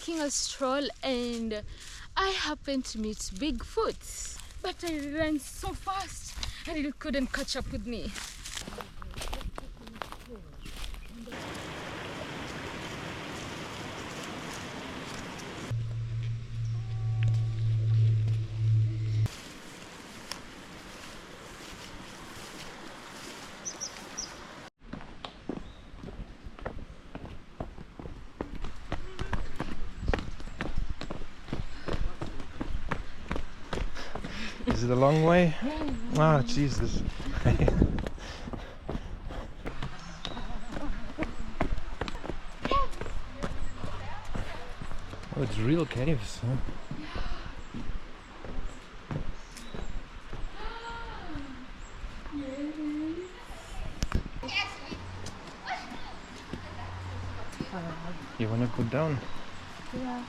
taking a stroll and I happened to meet Bigfoot. But I ran so fast and he couldn't catch up with me. Is it a long way? Ah, Jesus. Oh, it's real caves, huh? You wanna go down? Yeah.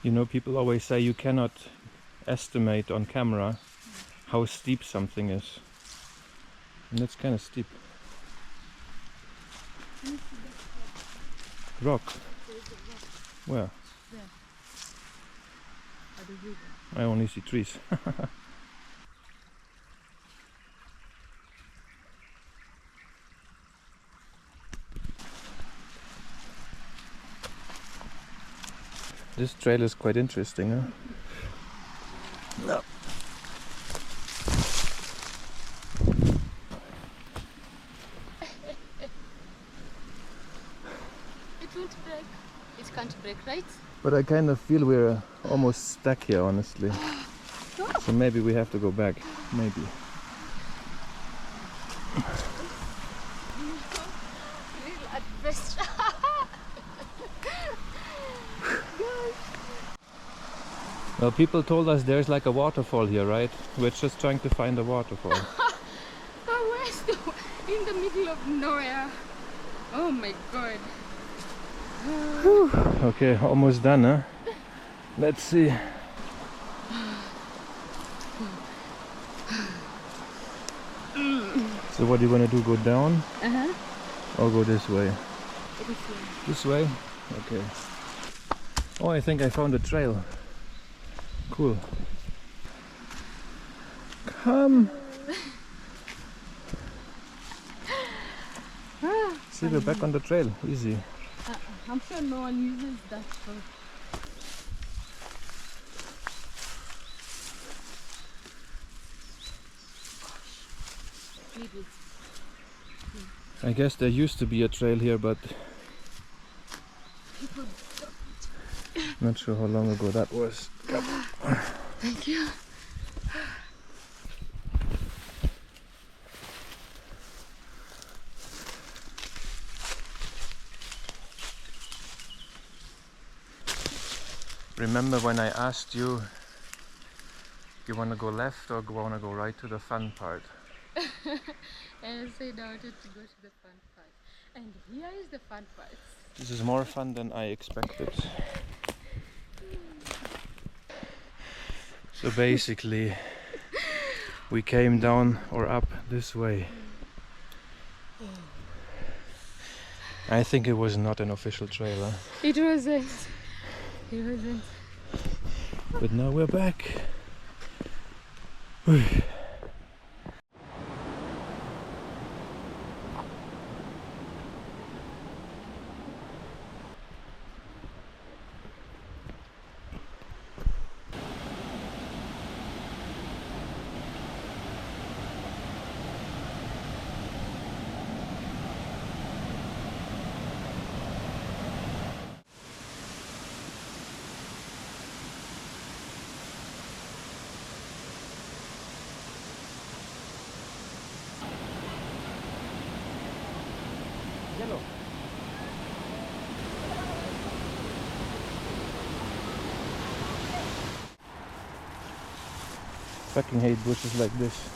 You know, people always say you cannot estimate on camera how steep something is. And that's kind of steep. Rock? Where? There. At the river. I only see trees. This trail is quite interesting, huh? No. It won't break. It can't break, right? But I kind of feel we're almost stuck here, honestly. So maybe we have to go back. Maybe. Little adventure. Well, people told us there's like a waterfall here, right? We're just trying to find a waterfall. In the middle of nowhere. Oh my god. Okay, almost done, huh? Let's see. So what do you want to do? Go down? Or go this way? This way? Okay. Oh, I think I found a trail. Cool. Come! See, we're back on the trail. Easy. I'm sure no one uses that for... I guess there used to be a trail here, but not sure how long ago that was. Thank you. Remember when I asked you, you want to go left or want to go right to the fun part? And I said I wanted to go to the fun part. And here is the fun part. This is more fun than I expected. So basically, we came down or up this way. I think it was not an official trail, huh? It wasn't. It wasn't. But now we're back. Yellow. fucking hate bushes like this.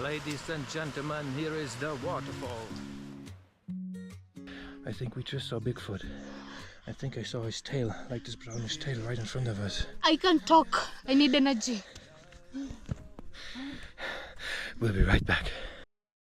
Ladies and gentlemen, here is the waterfall. I think we just saw Bigfoot. I think I saw his tail, like this brownish tail right in front of us. I can't talk. I need energy. We'll be right back.